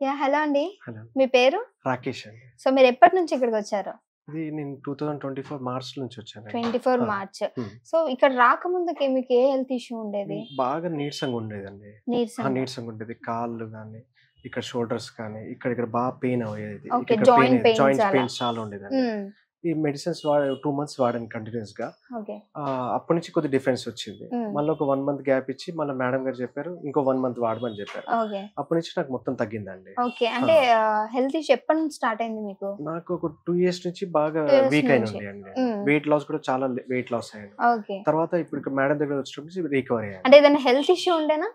Hello అండి. Hello. మీ పేరు? రాకేష్ అండి. సో మీరు ఎప్పటి నుంచి ఇక్కడికి వచ్చారు? ఇది నేను 2024 మార్చ్ నుంచి వచ్చానండి. 24 మార్చ్. సో ఇక్కడ రాకముందుకి మీకు ఏ హెల్త్ ఇష్యూ ఉండేది? బాగా నీరసంగా ఉండేదండి. నీరసంగా ఉండేది. కాళ్ళు కానీ ఇక్కడ షోల్డర్స్ కానీ ఇక్కడ బాగా పెయిన్ అయ్యేది. ఇక్కడ జాయింట్ పెయిన్స్ చాలా ఉండేదండి. ఈ మెడిసిన్స్ 2 months వాడాను కంటిన్యూస్ గా. అప్పటి నుంచి కొద్ది డిఫరెన్స్ వచ్చింది. మళ్ళీ ఒక 1 month గ్యాప్ ఇచ్చి మళ్ళీ మేడం గారు చెప్పారు ఇంకో 1 month వాడమని చెప్పారు. అప్పటి నుంచి నాకు మొత్తం తగ్గిందండి. అంటే హెల్త్ ఇష్యూ ఎప్పటి నుంచి స్టార్ట్ అయింది మీకు? నాకు ఒక 2 years నుంచి బాగా వీక్ అయినండి అండి. వెయిట్ లాస్ కూడా చాలా వెయిట్ లాస్ అయ్యాను. తర్వాత ఇప్పుడు మేడం దగ్గర వచ్చినప్పుడు రికవర్ అయ్యాను. అంటే ఏదైనా హెల్త్ ఇష్యూ ఉండేనా?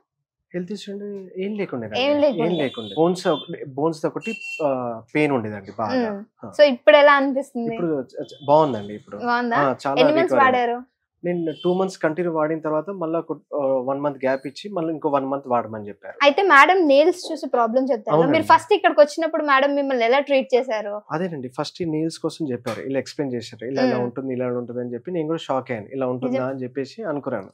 హెల్త్ ఇష్యూ అంటే ఏం లేకుండే. బోన్స్ ఒకటి పెయిన్ ఉండేదండి బాగా. సో ఇప్పుడు ఎలా అనిపిస్తుంది? ఇప్పుడు బాగుందండి. ఇప్పుడు చాలా. నేను 2 months కంటిన్యూ వాడిన తర్వాత మళ్ళీ 1 month గ్యాప్ ఇచ్చి మళ్ళీ ఇంకో 1 month వాడమని చెప్పారు. అయితే మేడం నెయిల్స్ చూసి ప్రాబ్లం చెప్తారు. మీరు ఫస్ట్ ఇక్కడికి వచ్చినప్పుడు మేడం మిమ్మల్ని ఎలా ట్రీట్ చేశారు? అదేనండి, ఫస్ట్ ఈ నెయిల్స్ కోసం చెప్పారు, ఇలా ఎక్స్ప్లెయిన్ చేశారు, ఇలా ఉంటుంది ఇలా ఉంటుంది అని చెప్పి నేను కూడా షాక్ అయ్యాను. ఇలా ఉంటుందా అని చెప్పేసి అనుకున్నాను.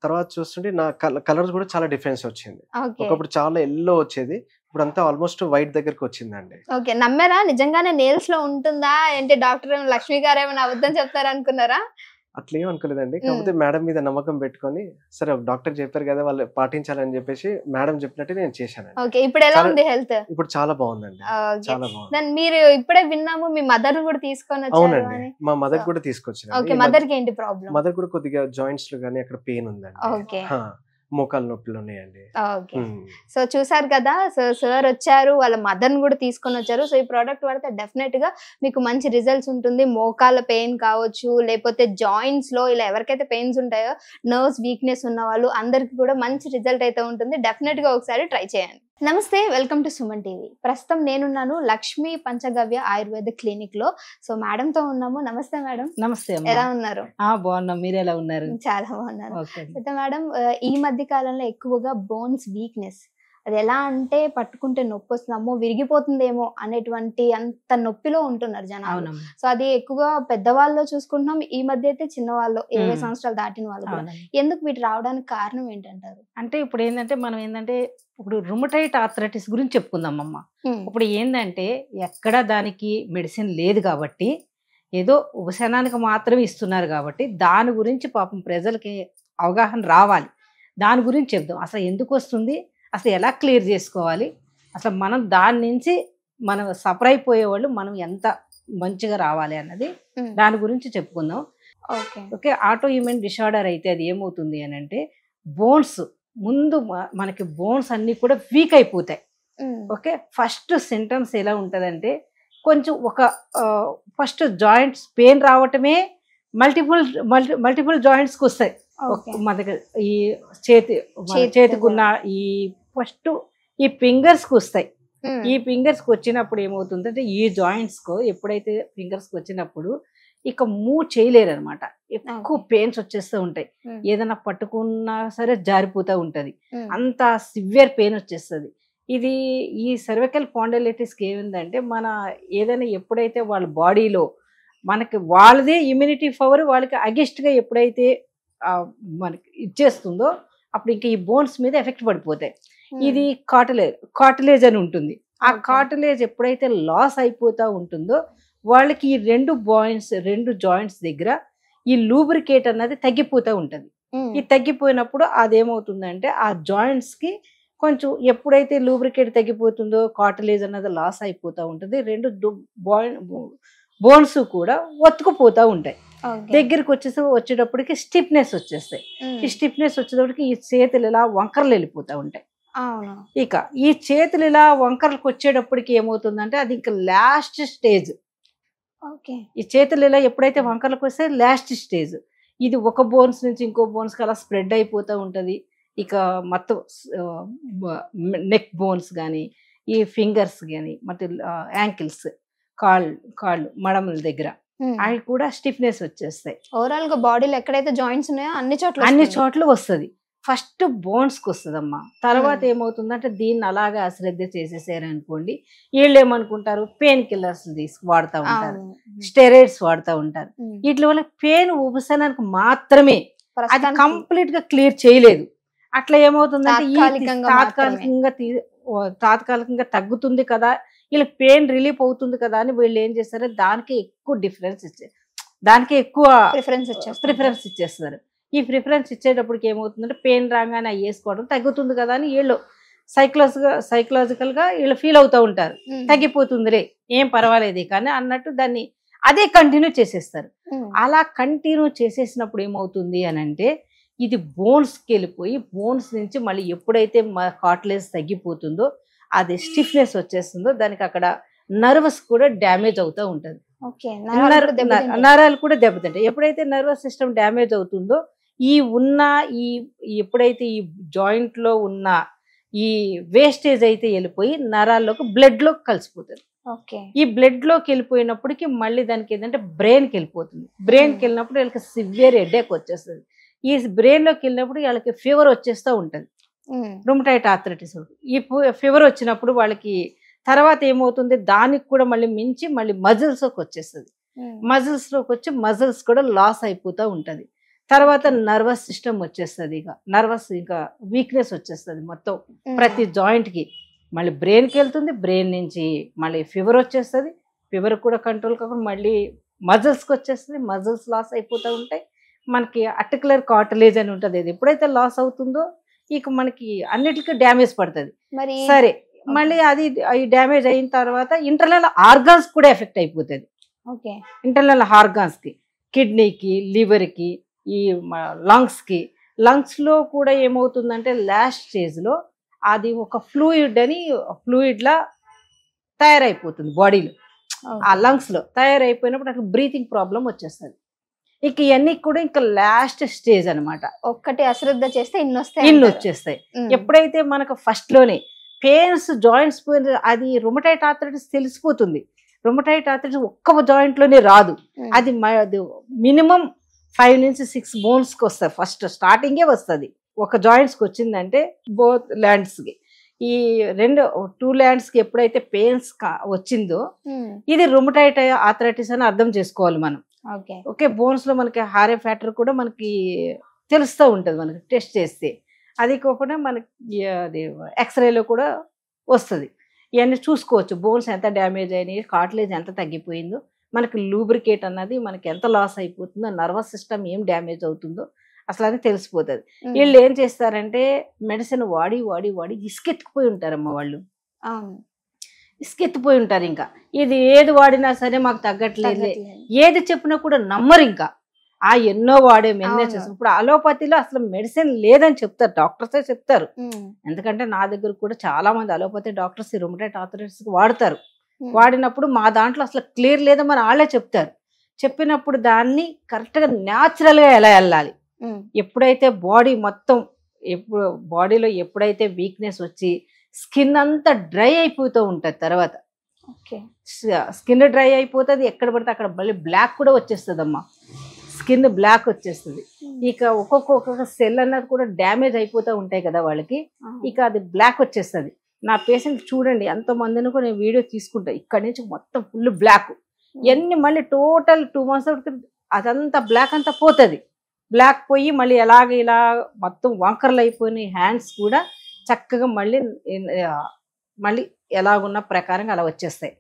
తర్వాత చూస్తుంటే నా కలర్స్ కూడా చాలా డిఫరెన్స్ వచ్చింది. ఒకప్పుడు చాలా ఎల్లో వచ్చేది, ఇప్పుడు అంతా ఆల్మోస్ట్ వైట్ దగ్గరకు వచ్చిందండి. ఓకే, నమ్మారా? నిజంగానే నెయిల్స్ లో ఉంటుందా అంటే డాక్టర్ లక్ష్మి గారు ఏమైనా అబద్ధం చెప్తారు అనుకున్నారా? అట్లేం అనుకోలేదండి. కాకపోతే మేడం మీద నమ్మకం పెట్టుకొని సరే డాక్టర్ చెప్పారు కదా వాళ్ళు పాటించాలని చెప్పేసి మేడం చెప్పినట్టు నేను చేశాను. ఇప్పుడు ఎలా ఉంది హెల్త్? ఇప్పుడు చాలా బాగుందండి, చాలా బాగుంది. మీరు ఇప్పుడే విన్నాము మీ మదర్ కూడా తీసుకొని వచ్చారు. అవునండి, మా మదర్ కూడా తీసుకొచ్చాను. మదర్ కి ఏంటి ప్రాబ్లం? మదర్ కూడా కొద్దిగా జాయింట్స్ లో గానీ అక్కడ పెయిన్ ఉందండి. మోకాలు నొప్పులు ఉన్నాయండి. సో చూసారు కదా, సో సార్ వచ్చారు, వాళ్ళ మదర్ కూడా తీసుకొని వచ్చారు. సో ఈ ప్రోడక్ట్ వాడితే డెఫినెట్ గా మీకు మంచి రిజల్ట్స్ ఉంటుంది. మోకాల పెయిన్ కావచ్చు, లేకపోతే జాయింట్స్ లో ఇలా ఎవరికైతే పెయిన్స్ ఉంటాయో, నర్వ్స్ వీక్నెస్ ఉన్న వాళ్ళు అందరికి కూడా మంచి రిజల్ట్ అయితే ఉంటుంది. డెఫినెట్ గా ఒకసారి ట్రై చేయండి. నమస్తే, వెల్కమ్ టు సుమన్ టీవీ. ప్రస్తుతం నేనున్నాను లక్ష్మీ పంచగవ్య ఆయుర్వేద క్లినిక్ లో. సో మేడం తో ఉన్నాము. నమస్తే మేడం. నమస్తే, ఎలా ఉన్నారు? బాగున్నాం, మీరు ఎలా ఉన్నారు? చాలా బాగున్నారు. అయితే మేడం, ఈ మధ్య కాలంలో ఎక్కువగా బోన్స్ వీక్నెస్, అది ఎలా అంటే పట్టుకుంటే నొప్పి వస్తుంది, అమ్మో విరిగిపోతుందేమో అనేటువంటి అంత నొప్పిలో ఉంటున్నారు జనాలు. సో అది ఎక్కువగా పెద్దవాళ్ళు చూసుకుంటున్నాం. ఈ మధ్య అయితే చిన్న వాళ్ళు 20 సంవత్సరాలు దాటిన వాళ్ళు కూడా. ఎందుకు వీటి రావడానికి కారణం ఏంటంటారు? అంటే ఇప్పుడు ఏంటంటే మనం ఏంటంటే ఇప్పుడు రుమటైడ్ ఆర్థరైటిస్ గురించి చెప్పుకుందాం అమ్మ. ఇప్పుడు ఏంటంటే ఎక్కడ దానికి మెడిసిన్ లేదు కాబట్టి, ఏదో ఉపశమనానికి మాత్రమే ఇస్తున్నారు కాబట్టి దాని గురించి పాపం ప్రజలకి అవగాహన రావాలి. దాని గురించి చెప్దాం. అసలు ఎందుకు వస్తుంది, అసలు ఎలా క్లియర్ చేసుకోవాలి, అసలు మనం దాని నుంచి మనం సఫర్ అయిపోయేవాళ్ళు మనం ఎంత మంచిగా రావాలి అన్నది దాని గురించి చెప్పుకుందాం. ఓకే, ఆటో ఇమ్యూన్ డిసార్డర్ అయితే అది ఏమవుతుంది అని అంటే బోన్స్ ముందు మనకి బోన్స్ అన్ని కూడా వీక్ అయిపోతాయి. ఓకే, ఫస్ట్ సింటమ్స్ ఎలా ఉంటుందంటే కొంచెం ఫస్ట్ జాయింట్స్ పెయిన్ రావటమే మల్టిపుల్ జాయింట్స్కి వస్తాయి. మనకి ఈ చేతికున్న ఈ ఫస్ట్ ఈ ఫింగర్స్కి వస్తాయి. ఈ ఫింగర్స్కి వచ్చినప్పుడు ఏమవుతుందంటే ఈ జాయింట్స్కు ఎప్పుడైతే ఫింగర్స్కి వచ్చినప్పుడు ఇక మూవ్ చేయలేరు అనమాట. ఎక్కువ పెయిన్స్ వచ్చేస్తూ ఉంటాయి. ఏదైనా పట్టుకున్నా సరే జారిపోతూ ఉంటది, అంత సివియర్ పెయిన్ వచ్చేస్తుంది. ఇది ఈ సర్వికల్ స్పాండిలైటిస్కి ఏమిందంటే మన ఏదైనా ఎప్పుడైతే వాళ్ళ బాడీలో మనకి వాళ్ళదే ఇమ్యూనిటీ పవర్ వాళ్ళకి అగెస్ట్గా ఎప్పుడైతే మనకి ఇచ్చేస్తుందో అప్పుడు ఇంకా ఈ బోన్స్ మీద ఎఫెక్ట్ పడిపోతాయి. ఇది కార్టిలేజ్ అని ఉంటుంది. ఆ కార్టిలేజ్ ఎప్పుడైతే లాస్ అయిపోతూ ఉంటుందో వాళ్ళకి ఈ రెండు జాయింట్స్ దగ్గర ఈ లూబ్రికేట్ అన్నది తగ్గిపోతూ ఉంటుంది. ఈ తగ్గిపోయినప్పుడు అదేమవుతుందంటే ఆ జాయింట్స్ కి కొంచెం ఎప్పుడైతే లూబ్రికేట్ తగ్గిపోతుందో కార్టిలేజ్ అన్నది లాస్ అయిపోతూ ఉంటుంది. రెండు బోన్స్ కూడా ఒత్తుకుపోతూ ఉంటాయి. దగ్గరికి వచ్చేటప్పటికి స్టిఫ్నెస్ వచ్చేస్తాయి. ఈ స్టిఫ్నెస్ వచ్చేటప్పటికి ఈ చేతులు ఇలా వంకరలు వెళ్ళిపోతూ ఉంటాయి. ఇక ఈ చేతులు ఇలా వంకరలకు వచ్చేటప్పటికి ఏమవుతుందంటే అది ఇంకా లాస్ట్ స్టేజ్. ఈ చేతులు ఇలా ఎప్పుడైతే వంకరలకు వస్తే లాస్ట్ స్టేజ్. ఇది ఒక బోన్స్ నుంచి ఇంకో బోన్స్కి అలా స్ప్రెడ్ అయిపోతూ ఉంటుంది. ఇక మొత్తం నెక్ బోన్స్ కానీ ఈ ఫింగర్స్ కానీ మొత్తం యాంకిల్స్ కాళ్ళు మడమల దగ్గర అవి కూడా స్టిఫ్నెస్ వచ్చేస్తాయి. ఓవరాల్ గా బాడీలో ఎక్కడైతే జాయింట్స్ ఉన్నాయో అన్ని చోట్ల వస్తుంది. ఫస్ట్ బోన్స్కి వస్తుందమ్మా. తర్వాత ఏమవుతుందంటే దీన్ని అలాగే అశ్రద్ధ చేసేసారు అనుకోండి, వీళ్ళు ఏమనుకుంటారు పెయిన్ కిల్లర్స్ వాడుతూ ఉంటారు, స్టెరాయిడ్స్ వాడుతూ ఉంటారు. వీటి వల్ల పెయిన్ ఉపశమనానికి మాత్రమే, అది కంప్లీట్ గా క్లియర్ చేయలేదు. అట్లా ఏమవుతుందంటే తాత్కాలికంగా తాత్కాలికంగా తగ్గుతుంది కదా, వీళ్ళకి పెయిన్ రిలీఫ్ అవుతుంది కదా అని వీళ్ళు ఏం చేస్తారు, దానికి ఎక్కువ డిఫరెన్స్ దానికి ఎక్కువ ప్రిఫరెన్స్ ఇచ్చేస్తారు. ఈ ప్రిఫరెన్స్ ఇచ్చేటప్పటికి ఏమవుతుందంటే పెయిన్ రాగానే వేసుకోవడం తగ్గుతుంది కదా అని వీళ్ళు సైకలాజికల్ గా వీళ్ళు ఫీల్ అవుతూ ఉంటారు, తగ్గిపోతుంది రే ఏం పర్వాలేదు కానీ అన్నట్టు దాన్ని అదే కంటిన్యూ చేసేస్తారు. అలా కంటిన్యూ చేసేసినప్పుడు ఏమవుతుంది అని అంటే ఇది బోన్స్కి వెళ్ళిపోయి బోన్స్ నుంచి మళ్ళీ ఎప్పుడైతే కార్టిలేజ్ తగ్గిపోతుందో అది స్టిఫ్నెస్ వచ్చేస్తుందో దానికి అక్కడ నర్వస్ కూడా డ్యామేజ్ అవుతూ ఉంటుంది. నరాలు కూడా దెబ్బతింటాయి. ఎప్పుడైతే నర్వస్ సిస్టమ్ డ్యామేజ్ అవుతుందో ఎప్పుడైతే ఈ జాయింట్ లో ఉన్న ఈ వేస్టేజ్ అయితే వెళ్ళిపోయి నరాల్లోకి బ్లడ్ లోకి కలిసిపోతుంది. ఈ బ్లడ్ లోకి వెళ్ళిపోయినప్పటికీ మళ్ళీ దానికి ఏంటంటే బ్రెయిన్కి వెళ్ళిపోతుంది. బ్రెయిన్కి వెళ్ళినప్పుడు వీళ్ళకి సివియర్ హెడేక్ వచ్చేస్తుంది. ఈ బ్రెయిన్ లోకి వెళ్ళినప్పుడు వాళ్ళకి ఫీవర్ వచ్చేస్తూ ఉంటుంది. రుమటైడ్ ఆర్థరైటిస్ ఈ ఫీవర్ వచ్చినప్పుడు వాళ్ళకి తర్వాత ఏమవుతుంది, దానికి కూడా మళ్ళీ మించి మళ్ళీ మజిల్స్ లోకి వచ్చేస్తుంది. మజిల్స్ లోకి వచ్చి మజిల్స్ కూడా లాస్ అయిపోతూ ఉంటుంది. తర్వాత నర్వస్ సిస్టమ్ వచ్చేస్తుంది, ఇంకా వీక్నెస్ వచ్చేస్తుంది మొత్తం ప్రతి జాయింట్ కి. మళ్ళీ బ్రెయిన్కి వెళ్తుంది, బ్రెయిన్ నుంచి మళ్ళీ ఫీవర్ వచ్చేస్తుంది, ఫీవర్ కూడా కంట్రోల్ కాకుండా మళ్ళీ మజిల్స్కి వచ్చేస్తుంది, మజిల్స్ లాస్ అయిపోతూ ఉంటాయి. మనకి ఆర్టికులర్ కార్టిలేజ్ అని ఉంటుంది, అది ఎప్పుడైతే లాస్ అవుతుందో ఇక మనకి అన్నిటికీ డ్యామేజ్ పడుతుంది. సరే మళ్ళీ అది డ్యామేజ్ అయిన తర్వాత ఇంటర్నల్ ఆర్గాన్స్ కూడా ఎఫెక్ట్ అయిపోతుంది. ఇంటర్నల్ ఆర్గాన్స్ కి, కిడ్నీకి, లివర్కి, ఈ లంగ్స్ లో కూడా ఏమవుతుందంటే లాస్ట్ స్టేజ్ లో అది ఒక ఫ్లూయిడ్ లా తయారైపోతుంది బాడీలో. ఆ లంగ్స్ లో తయారైపోయినప్పుడు అక్కడ బ్రీతింగ్ ప్రాబ్లం వచ్చేస్తుంది. ఇక ఇవన్నీ కూడా ఇంకా లాస్ట్ స్టేజ్ అనమాట. ఒక్కటి అశ్రద్ధ చేస్తే ఇన్ని వచ్చేస్తాయి. ఎప్పుడైతే మనకు ఫస్ట్ లోనే పెయిన్స్ జాయింట్స్ అది రుమటైడ్ ఆర్థరైటిస్ తెలిసిపోతుంది. రుమటైడ్ ఆర్థరైటిస్ ఒక్క జాయింట్ లోనే రాదు, అది మినిమం 5 నుంచి 6 బోన్స్ కి వస్తుంది. ఫస్ట్ స్టార్టింగే వస్తుంది. ఒక జాయింట్స్ కి వచ్చిందంటే బోత్ ల్యాండ్స్ కి, ఈ 2 ల్యాండ్స్ కి ఎప్పుడైతే పెయిన్స్ వచ్చిందో ఇది రుమటైడ్ ఆర్థరైటిస్ అని అర్థం చేసుకోవాలి మనం. ఓకే, బోన్స్ లో మనకి హారే ఫ్యాక్టర్ కూడా మనకి తెలుస్తూ ఉంటుంది మనకి టెస్ట్ చేస్తే. అది కాకుండా మనకి అది ఎక్స్రేలో కూడా వస్తుంది. ఇవన్నీ చూసుకోవచ్చు, బోన్స్ ఎంత డ్యామేజ్ అయినాయి, కార్టిలేజ్ ఎంత తగ్గిపోయిందో, మనకి లూబ్రికేట్ అన్నది మనకి ఎంత లాస్ అయిపోతుందో, నర్వస్ సిస్టమ్ ఏం డ్యామేజ్ అవుతుందో అసలు అని తెలిసిపోతుంది. వీళ్ళు ఏం చేస్తారంటే మెడిసిన్ వాడి ఇసుకెత్తుకుపోయి ఉంటారమ్మ వాళ్ళు, ఇసుకెత్తిపోయి ఉంటారు. ఇంకా ఇది ఏది వాడినా సరే మాకు తగ్గట్లేదు, ఏది చెప్పినా కూడా నమ్మరు. ఇంకా ఎన్నో చేస్తాం. ఇప్పుడు అలోపతిలో అసలు మెడిసిన్ లేదని చెప్తారు, డాక్టర్సే చెప్తారు. ఎందుకంటే నా దగ్గర కూడా చాలా మంది అలోపతి డాక్టర్స్ రుమటైడ్ ఆర్థరైటిస్ వాడతారు. వాడినప్పుడు మా దాంట్లో అసలు క్లియర్ లేదని మన వాళ్ళే చెప్తారు. చెప్పినప్పుడు దాన్ని కరెక్ట్ గా న్యాచురల్ గా ఎలా వెళ్ళాలి, ఎప్పుడైతే బాడీ మొత్తం బాడీలో ఎప్పుడైతే వీక్నెస్ వచ్చి స్కిన్ అంతా డ్రై అయిపోతూ ఉంటుంది, తర్వాత స్కిన్ డ్రై అయిపోతుంది, ఎక్కడ పడితే అక్కడ మళ్ళీ బ్లాక్ కూడా వచ్చేస్తుంది అమ్మా, స్కిన్ బ్లాక్ వచ్చేస్తుంది. ఇక ఒక్కొక్క సెల్ అన్నది కూడా డ్యామేజ్ అయిపోతూ ఉంటాయి కదా వాళ్ళకి, ఇక అది బ్లాక్ వచ్చేస్తుంది. నా పేషెంట్ చూడండి ఎంతమందిని కూడా నేను వీడియో తీసుకుంటా, ఇక్కడ నుంచి మొత్తం ఫుల్ బ్లాక్, ఎన్ని మళ్ళీ టోటల్ 2 months అదంతా బ్లాక్ అంతా పోతుంది. బ్లాక్ పోయి మళ్ళీ ఇలా మొత్తం వంకర్లు అయిపోయినాయి, హ్యాండ్స్ కూడా చక్కగా మళ్ళీ ఎలాగున్న ప్రకారంగా అలా వచ్చేస్తాయి.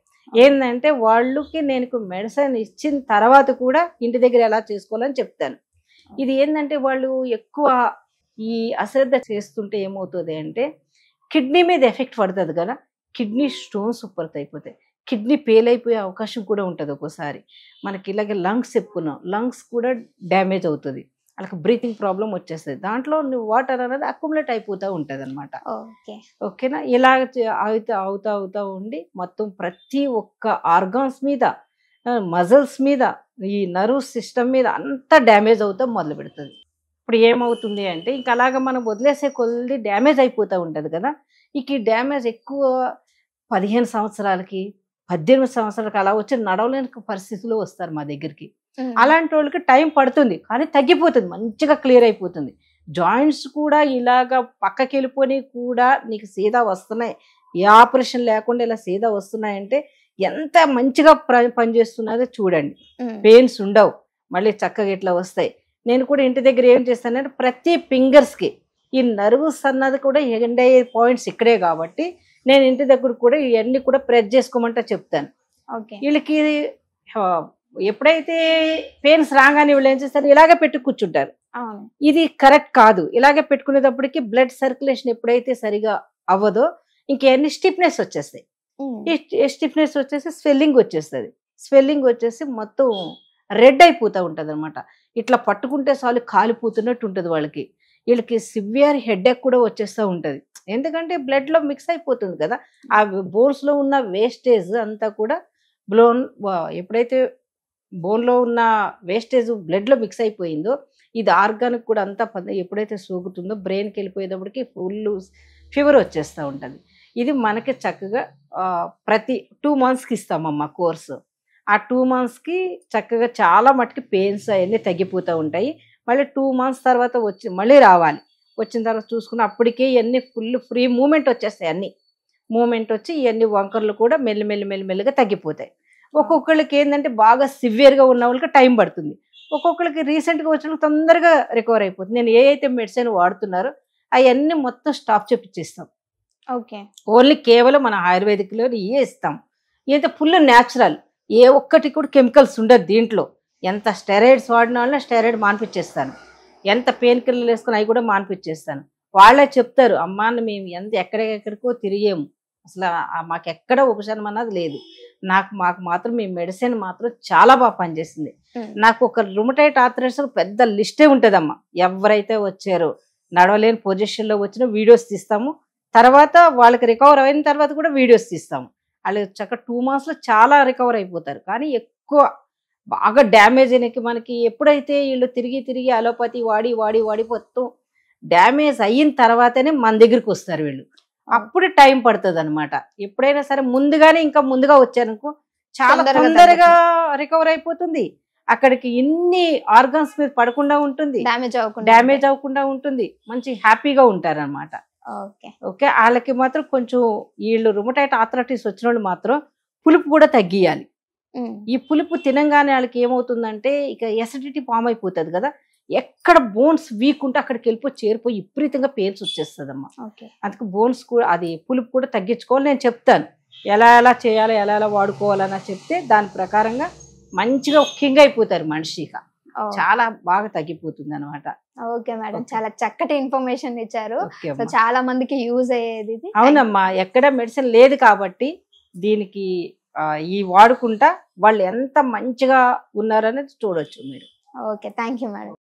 ఏంటంటే వాళ్ళకి నేను మెడిసిన్ ఇచ్చిన తర్వాత కూడా ఇంటి దగ్గర ఎలా చేసుకోవాలని చెప్తాను. ఇది ఏంటంటే వాళ్ళు ఎక్కువ ఈ అశ్రద్ధ చేస్తుంటే ఏమవుతుంది అంటే కిడ్నీ మీద ఎఫెక్ట్ పడుతుంది కదా, కిడ్నీ స్టోన్స్ ఉత్పత్తి అయిపోతాయి, కిడ్నీ ఫెయిల్ అయిపోయే అవకాశం కూడా ఉంటుంది. ఒక్కోసారి మనకి ఇలాగే లంగ్స్ చెప్పుకున్నాం, లంగ్స్ కూడా డ్యామేజ్ అవుతుంది, వాళ్ళకి బ్రీతింగ్ ప్రాబ్లం వచ్చేస్తుంది. దాంట్లో వాటర్ అనేది అక్యుములేట్ అయిపోతూ ఉంటుంది అనమాట. ఓకేనా, ఇలా అవుతా ఉండి మొత్తం ప్రతి ఒక్క ఆర్గాన్స్ మీద, మజిల్స్ మీద, ఈ నర్వ్ సిస్టమ్ మీద అంతా డ్యామేజ్ అవుతా మొదలు పెడుతుంది. ఇప్పుడు ఏమవుతుంది అంటే ఇంకా అలాగ మనం వదిలేసే కొద్ది డ్యామేజ్ అయిపోతూ ఉంటుంది కదా. ఇక ఈ డ్యామేజ్ ఎక్కువ 15 సంవత్సరాలకి 18 సంవత్సరాలకి అలా వచ్చి నడవలేని పరిస్థితిలో వస్తారు మా దగ్గరికి. అలాంటి వాళ్ళకి టైం పడుతుంది కానీ తగ్గిపోతుంది, మంచిగా క్లియర్ అయిపోతుంది. జాయింట్స్ కూడా ఇలాగా పక్కకి వెళ్ళిపోయి కూడా నీకు సీదా వస్తున్నాయి, ఏ ఆపరేషన్ లేకుండా ఇలా సీదా వస్తున్నాయంటే ఎంత మంచిగా పనిచేస్తున్నదో చూడండి. పెయిన్స్ ఉండవు, మళ్ళీ చక్కగా ఇట్లా వస్తాయి. నేను కూడా ఇంటి దగ్గర ఏం చేస్తానంటే ప్రతి ఫింగర్స్కి ఈ నర్వ్స్ అన్నది కూడా ఎండ్ అయ్యే పాయింట్స్ ఇక్కడే కాబట్టి నేను ఇంటి దగ్గర కూడా ఇవన్నీ కూడా ప్రెస్ చేసుకోమంటే చెప్తాను. వీళ్ళకి ఎప్పుడైతే పెయిన్స్ రాగానే వీళ్ళు ఏం చేస్తారు, ఇలాగే పెట్టి కూర్చుంటారు. ఇది కరెక్ట్ కాదు. ఇలాగే పెట్టుకునేటప్పటికి బ్లడ్ సర్క్యులేషన్ ఎప్పుడైతే సరిగా అవ్వదో ఇంకెన్ని స్టిఫ్నెస్ వచ్చేస్తాయి. ఈ స్టిఫ్నెస్ వచ్చేసి స్వెల్లింగ్ వచ్చేస్తుంది. స్వెల్లింగ్ వచ్చేసి మొత్తం రెడ్ అయిపోతూ ఉంటుంది అనమాట. ఇట్లా పట్టుకుంటే చాలు కాలిపోతున్నట్టు ఉంటుంది వాళ్ళకి. వీళ్ళకి సివియర్ హెడేక్ కూడా వచ్చేస్తూ ఉంటుంది. ఎందుకంటే బ్లడ్లో మిక్స్ అయిపోతుంది కదా, ఆ బోన్స్లో ఉన్న వేస్టేజ్ అంతా కూడా ఎప్పుడైతే బోన్లో ఉన్న వేస్టేజ్ బ్లడ్లో మిక్స్ అయిపోయిందో ఇది ఆర్గానిక్ కూడా అంతా ఎప్పుడైతే సోకుతుందో బ్రెయిన్కి వెళ్ళిపోయేటప్పటికి ఫుల్ ఫీవర్ వచ్చేస్తూ ఉంటుంది. ఇది మనకి చక్కగా ప్రతి 2 monthsకి ఇస్తామమ్మా కోర్సు. ఆ 2 monthsకి చక్కగా చాలా మటుకు పెయిన్స్ అవన్నీ తగ్గిపోతూ ఉంటాయి. మళ్ళీ 2 months తర్వాత మళ్ళీ రావాలి. వచ్చిన తర్వాత చూసుకుని అప్పటికే ఇవన్నీ ఫుల్ ఫ్రీ మూమెంట్ వచ్చేస్తాయి. అన్నీ మూమెంట్ వచ్చి ఇవన్నీ వంకర్లు కూడా మెల్లిమెల్లిగా తగ్గిపోతాయి. ఒక్కొక్కళ్ళకి ఏంటంటే బాగా సివియర్గా ఉన్న వాళ్ళకి టైం పడుతుంది. ఒక్కొక్కరికి రీసెంట్గా వచ్చిన తొందరగా రికవర్ అయిపోతుంది. నేను ఏ అయితే మెడిసిన్ వాడుతున్నారో అవన్నీ మొత్తం స్టాప్ చేపిచ్చేస్తాం. ఓన్లీ కేవలం మన ఆయుర్వేదిక్లో ఇవే ఇస్తాం. ఇదైతే ఫుల్ న్యాచురల్, ఏ ఒక్కటి కూడా కెమికల్స్ ఉండదు దీంట్లో. ఎంత స్టెరాయిడ్స్ వాడిన వాళ్ళని స్టెరాయిడ్ మాన్పించేస్తాను, ఎంత పెయిన్ కిల్లర్లు వేసుకుని అవి కూడా మాన్పించేస్తాను. వాళ్ళే చెప్తారు, అమ్మా మేము ఎక్కడెక్కడికో తిరిగాము, అసలు మాకెక్కడ ఉపశమనం అన్నది లేదు. మాకు మాత్రం మీ మెడిసిన్ మాత్రం చాలా బాగా పనిచేసింది. నాకు ఒక రుమటైడ్ ఆర్థరైటిస్ పెద్ద లిస్టే ఉంటుందమ్మా. ఎవరైతే వచ్చారో నడవలేని పొజిషన్లో వచ్చిన వీడియోస్ తీస్తాము. తర్వాత వాళ్ళకి రికవర్ అయిన తర్వాత కూడా వీడియోస్ తీస్తాము. వాళ్ళు చక్కగా 2 monthsలో చాలా రికవర్ అయిపోతారు. కానీ ఎక్కువ బాగా డ్యామేజ్ అయినకి మనకి ఎప్పుడైతే వీళ్ళు తిరిగి అలోపతి వాడి మొత్తం డ్యామేజ్ అయిన తర్వాతనే మన దగ్గరికి వస్తారు వీళ్ళు. అప్పుడు టైం పడుతుంది అనమాట. ఎప్పుడైనా సరే ఇంకా ముందుగా వచ్చారనుకో చాలా తొందరగా రికవర్ అయిపోతుంది. అక్కడికి ఇన్ని ఆర్గన్స్ మీద పడకుండా ఉంటుంది, డ్యామేజ్ అవ్వకుండా ఉంటుంది, మంచి హ్యాపీగా ఉంటారు అనమాట. ఓకే, వాళ్ళకి మాత్రం కొంచెం వీళ్ళు రుమటైడ్ ఆర్థరైటిస్ వచ్చిన వాళ్ళు మాత్రం పులుపు కూడా తగ్గియాలి. ఈ పులుపు తినంగానే వాళ్ళకి ఏమవుతుందంటే ఇక ఎసిడిటీ ఫామ్ అయిపోతుంది కదా, ఎక్కడ బోన్స్ వీక్ ఉంటే అక్కడికి చేరిపోయి విపరీతంగా పెయిన్స్ వచ్చేస్తుంది అమ్మా. అందుకే బోన్స్ కూడా అది పులుపు కూడా తగ్గించుకోవాలి నేను చెప్తాను. ఎలా చేయాలి, ఎలా వాడుకోవాలని చెప్తే దాని ప్రకారంగా మంచిగా కింగ్ అయిపోతారు మనిషిగా, చాలా బాగా తగ్గిపోతుంది అనమాట. ఓకే మేడం, చాలా చక్కటి ఇన్ఫర్మేషన్ ఇచ్చారు. చాలా మందికి యూజ్ అయ్యేది. అవునమ్మా, ఎక్కడ మెడిసిన్ లేదు కాబట్టి దీనికి ఈ వాడుకుంటా వాళ్ళు ఎంత మంచిగా ఉన్నారనేది చూడొచ్చు మీరు. Okay, thank you madam.